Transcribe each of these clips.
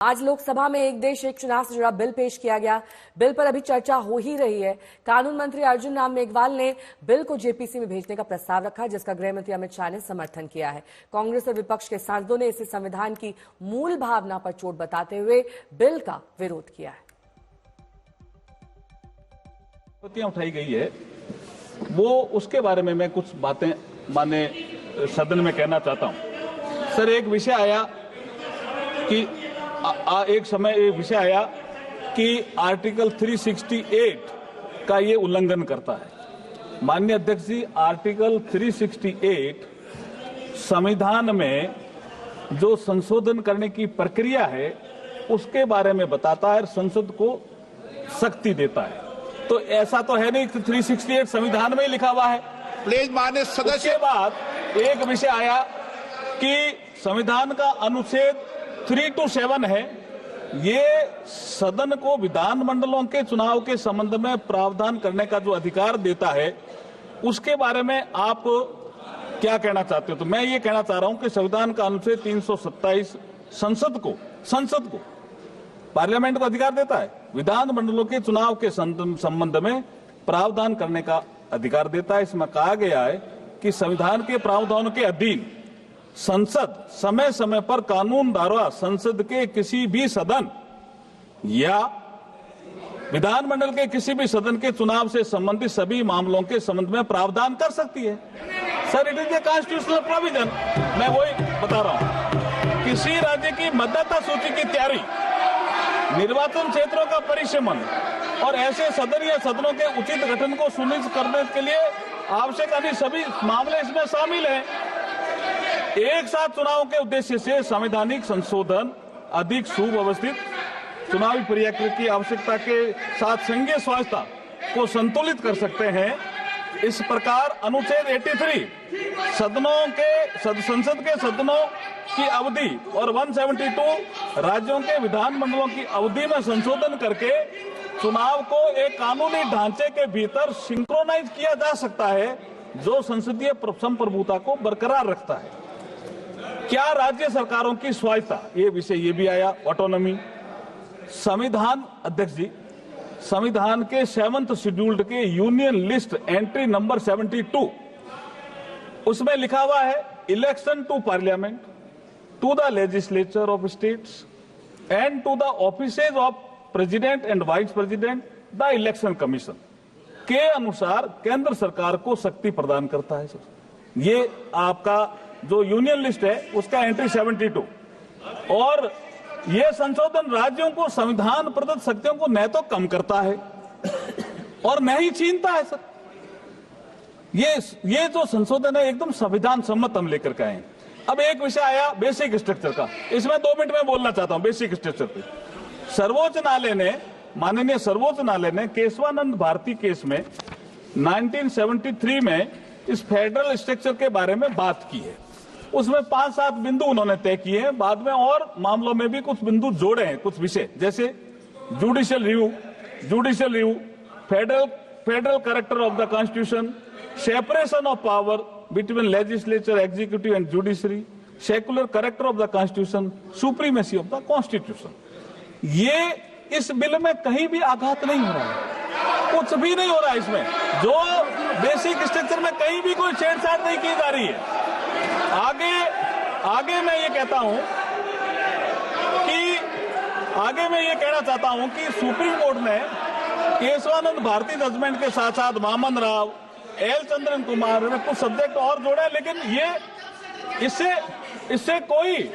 आज लोकसभा में एक देश एक चुनाव से जुड़ा बिल पेश किया गया। बिल पर अभी चर्चा हो ही रही है। कानून मंत्री अर्जुन राम मेघवाल ने बिल को जेपीसी में भेजने का प्रस्ताव रखा, जिसका गृह मंत्री अमित शाह ने समर्थन किया है। कांग्रेस और विपक्ष के सांसदों ने इसे संविधान की मूल भावना पर चोट बताते हुए बिल का विरोध किया है। उठाई गई है वो उसके बारे में मैं कुछ बातें माने सदन में कहना चाहता हूं। सर, एक विषय आया कि एक समय एक विषय आया कि आर्टिकल 368 का ये उल्लंघन करता है। माननीय अध्यक्ष जी, आर्टिकल 368 संविधान में जो संशोधन करने की प्रक्रिया है उसके बारे में बताता है और संसद को शक्ति देता है। तो ऐसा तो है नहीं कि 368 संविधान में ही लिखा हुआ है। प्लीज माननीय सदस्य। के बाद एक विषय आया कि संविधान का अनुच्छेद 3 to 7 है, ये सदन को विधानमंडलों के चुनाव के संबंध में प्रावधान करने का जो अधिकार देता है उसके बारे में आप क्या कहना चाहते हो? तो मैं ये कहना चाह रहा हूं कि संविधान का अनुच्छेद 327 संसद को पार्लियामेंट को अधिकार देता है, विधानमंडलों के चुनाव के संबंध में प्रावधान करने का अधिकार देता है। इसमें कहा गया है कि संविधान के प्रावधानों के अधीन संसद समय समय पर कानून द्वारा संसद के किसी भी सदन या विधानमंडल के किसी भी सदन के चुनाव से संबंधित सभी मामलों के संबंध में प्रावधान कर सकती है। Sir, it is a constitutional provision. मैं वही बता रहा हूं। किसी राज्य की मतदाता सूची की तैयारी, निर्वाचन क्षेत्रों का परिसीमन और ऐसे सदन या सदनों के उचित गठन को सुनिश्चित करने के लिए आवश्यक अन्य सभी मामले इसमें शामिल हैं। एक साथ चुनाव के उद्देश्य से संवैधानिक संशोधन अधिक सुव्यवस्थित चुनावी प्रक्रिया की आवश्यकता के साथ संघीय स्वायत्तता को संतुलित कर सकते हैं। इस प्रकार अनुच्छेद 83 संसद के सदनों की अवधि और 172 राज्यों के विधानमंडलों की अवधि में संशोधन करके चुनाव को एक कानूनी ढांचे के भीतर सिंक्रोनाइज किया जा सकता है जो संसदीय संप्रभुता को बरकरार रखता है। क्या राज्य सरकारों की स्वायत्तता, ये विषय ये भी आया, ऑटोनॉमी। संविधान अध्यक्ष जी, संविधान के 7th शेड्यूल्ड के यूनियन लिस्ट एंट्री नंबर 72 उसमें लिखा हुआ है election to parliament, to the legislature of states and to the offices of president and vice president the election commission के अनुसार केंद्र सरकार को शक्ति प्रदान करता है। सर, ये आपका जो यूनियन लिस्ट है उसका एंट्री 72 और ये संशोधन राज्यों को संविधान प्रदत्त शक्तियों को न तो कम करता है और न ही छीनता है। सर, ये जो संशोधन है एकदम संविधान सम्मत हम लेकर के आए। अब एक विषय आया बेसिक स्ट्रक्चर का, इसमें 2 मिनट में बोलना चाहता हूं। बेसिक स्ट्रक्चर पे सर्वोच्च न्यायालय ने, माननीय सर्वोच्च न्यायालय ने केशवानंद भारती केस में 1973 में इस फेडरल स्ट्रक्चर के बारे में बात की है। उसमें 5-7 बिंदु उन्होंने तय किए हैं। बाद में और मामलों में भी कुछ बिंदु जोड़े हैं, कुछ विषय जैसे judicial review, federal character of the constitution, separation of power between legislature, executive and judiciary, secular character of the constitution, supremacy of the constitution. ये इस बिल में कहीं भी आघात नहीं हो रहा है, कुछ भी नहीं हो रहा है इसमें। जो बेसिक स्ट्रक्चर में कहीं भी कोई छेड़छाड़ नहीं की जा रही है। आगे मैं ये कहता हूं कि कहना चाहता हूं कि सुप्रीम कोर्ट ने केशवानंद भारती जजमेंट के साथ साथ वामन राव, एल चंद्रन कुमार ने कुछ सब्जेक्ट और जोड़े, लेकिन ये इससे कोई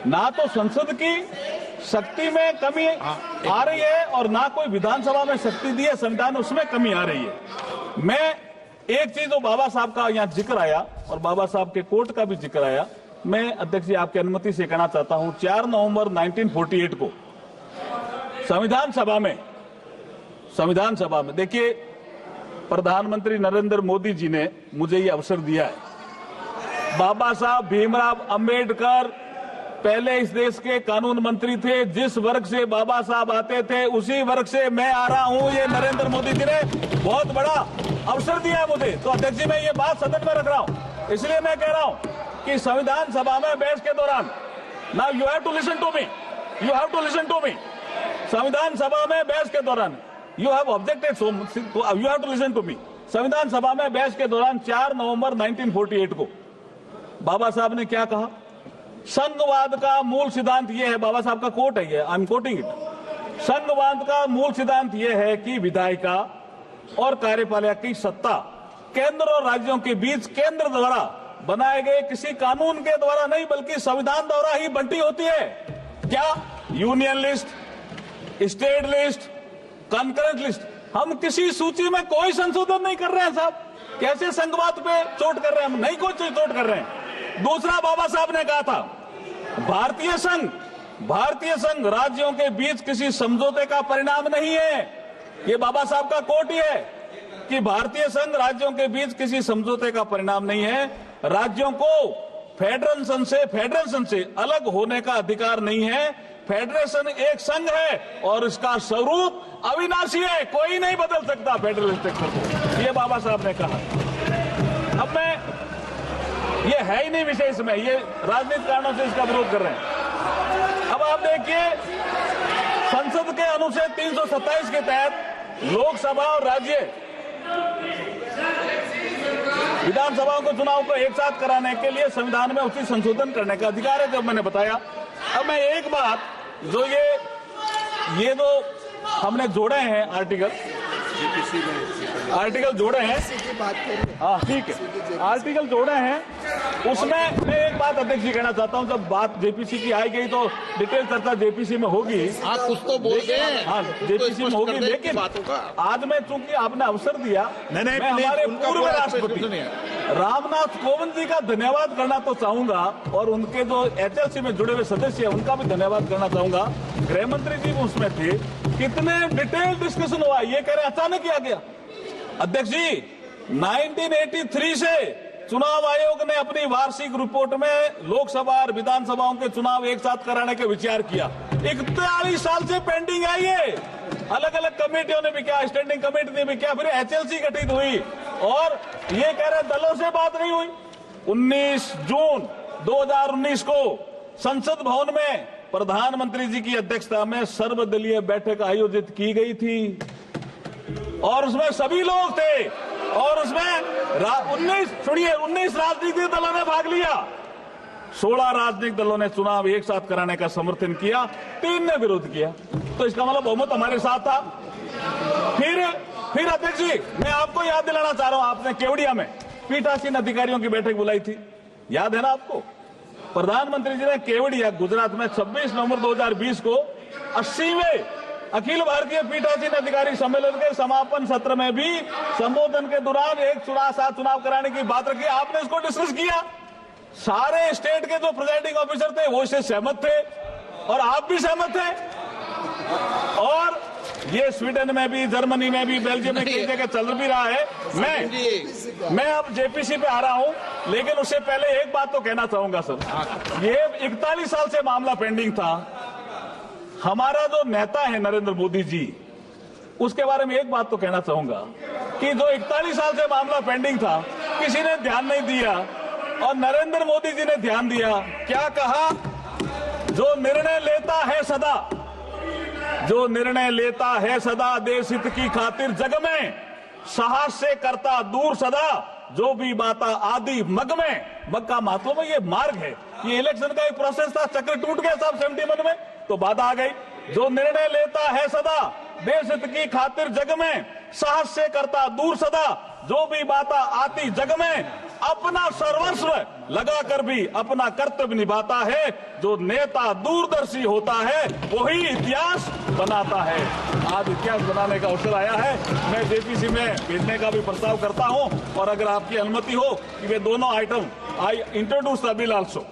ना तो संसद की शक्ति में कमी आ रही है और ना कोई विधानसभा में शक्ति दी है संविधान, उसमें कमी आ रही है। मैं एक चीज तो बाबा साहब का यहाँ जिक्र आया और बाबा साहब के कोर्ट का भी जिक्र आया, मैं अध्यक्ष जी आपकी अनुमति से कहना चाहता हूं। 4 नवंबर 1948 को संविधान सभा में देखिए, प्रधानमंत्री नरेंद्र मोदी जी ने मुझे ये अवसर दिया है। बाबा साहब भीमराव अंबेडकर पहले इस देश के कानून मंत्री थे। जिस वर्ग से बाबा साहब आते थे उसी वर्ग से मैं आ रहा हूं। ये नरेंद्र मोदी जी ने बहुत बड़ा अवसर दिया है मुझे। तो अध्यक्ष जी, मैं ये बात सदन में रख रहा हूं, इसलिए मैं कह रहा हूं कि संविधान सभा में बहस के दौरान now you have to listen to me. You have to listen to me. संविधान सभा में बहस के दौरान you have objected, you have to listen to me. संविधान सभा में बहस के दौरान 4 नवंबर 1948 को बाबा साहब ने क्या कहा? संघवाद का मूल सिद्धांत यह है, बाबा साहब का कोट है ये, आई एम कोटिंग इट। संघवाद का मूल सिद्धांत यह है कि विधायिका और कार्यपालिका की सत्ता केंद्र और राज्यों के बीच केंद्र द्वारा बनाए गए किसी कानून के द्वारा नहीं बल्कि संविधान द्वारा ही बंटी होती है। क्या? Union list, state list, concurrent list. हम किसी सूची में कोई संशोधन नहीं कर रहे हैं साहब। कैसे संघवाद पे चोट कर रहे हैं? हम नहीं कोई चोट कर रहे हैं। दूसरा, बाबा साहब ने कहा था भारतीय संघ राज्यों के बीच किसी समझौते का परिणाम नहीं है। ये बाबा साहब का कोट ही है कि भारतीय संघ राज्यों के बीच किसी समझौते का परिणाम नहीं है। राज्यों को फेडरेशन से अलग होने का अधिकार नहीं है। फेडरेशन एक संघ है और इसका स्वरूप अविनाशी है, कोई नहीं बदल सकता फेडरल स्ट्रक्चर को, ये बाबा साहब ने कहा। अब मैं, ये है ही नहीं विषय इसमें, ये राजनीतिक कारणों से इसका विरोध कर रहे हैं। अब आप देखिए, संसद के अनुच्छेद 327 के तहत लोकसभा और राज्य विधानसभाओं को चुनाव को एक साथ कराने के लिए संविधान में उचित संशोधन करने का अधिकार है, जब मैंने बताया। अब मैं एक बात, जो ये जो हमने जोड़े हैं आर्टिकल जोड़े हैं, हाँ ठीक है, आर्टिकल जोड़े हैं, उसमें मैं एक बात अध्यक्ष जी कहना चाहता हूं। जब बात जेपीसी की आई गई तो डिटेल चर्चा जेपीसी में होगी। आप कुछ तो बोल गए, हाँ जेपीसी में होगी, लेकिन आज मैं चूंकि आपने अवसर दिया, मैं हमारे पूर्व राष्ट्रपति रामनाथ कोविंद जी का धन्यवाद करना तो चाहूंगा और उनके जो एचएलसी में जुड़े हुए सदस्य हैं उनका भी धन्यवाद करना चाहूंगा। गृह मंत्री जी भी उसमें थे। कितने डिटेल डिस्कशन हुआ, ये कह रहे अचानक ही आ गया। अध्यक्ष जी, 1983 से चुनाव आयोग ने अपनी वार्षिक रिपोर्ट में लोकसभा और विधानसभाओं के चुनाव एक साथ कराने का विचार किया। 41 साल से पेंडिंग है ये। अलग अलग कमेटियों ने भी किया, स्टैंडिंग कमेटी ने भी किया, फिर एचएलसी गठित हुई और ये कह रहे दलों से बात नहीं हुई। 19 जून 2019 को संसद भवन में प्रधानमंत्री जी की अध्यक्षता में सर्वदलीय बैठक आयोजित की गई थी और उसमें सभी लोग थे और उसमें 19 राजनीतिक दलों ने भाग लिया। 16 राजनीतिक दलों ने चुनाव एक साथ कराने का समर्थन किया, 3 ने विरोध किया। तो इसका मतलब बहुमत हमारे साथ था। फिर अध्यक्ष जी, मैं आपको याद दिलाना चाह रहा हूं, आपने केवड़िया में पीठासीन अधिकारियों की बैठक बुलाई थी, याद है ना आपको? प्रधानमंत्री जी ने केवड़िया गुजरात में 26 नवंबर 2020 को 80वें अखिल भारतीय पीठासीन अधिकारी सम्मेलन के समापन सत्र में भी संबोधन के दौरान एक साथ चुनाव कराने की बात रखी। आपने इसको डिस्कस किया। सारे स्टेट के जो प्रिजाइडिंग ऑफिसर थे वो इससे सहमत थे और आप भी सहमत थे। और ये स्वीडन में भी, जर्मनी में भी, बेल्जियम में कई जगह चल भी रहा है। मैं अब जेपीसी पे आ रहा हूं, लेकिन उससे पहले एक बात तो कहना चाहूंगा सर। ये 41 साल से मामला पेंडिंग था। हमारा जो नेता है नरेंद्र मोदी जी, उसके बारे में एक बात तो कहना चाहूंगा कि जो 41 साल से मामला पेंडिंग था, किसी ने ध्यान नहीं दिया और नरेंद्र मोदी जी ने ध्यान दिया। क्या कहा? जो निर्णय लेता है सदा देश हित की खातिर जग में, साहस से करता दूर सदा जो भी बाता आदि मग में। मग का मतलब ये मार्ग है। ये इलेक्शन का एक प्रोसेस था, चक्र टूट गया साहब 71 में, तो बाधा आ गई। जो निर्णय लेता है सदा देश हित की खातिर जग में, साहस से करता दूर सदा जो भी बाता आती जग में, अपना सर्वस्व लगा कर भी अपना कर्तव्य निभाता है। जो नेता दूरदर्शी होता है वही इतिहास बनाता है। आज इतिहास बनाने का अवसर आया है। मैं जेपीसी में भेजने का भी प्रस्ताव करता हूं और अगर आपकी अनुमति हो कि वे दोनों item I introduce the bill also.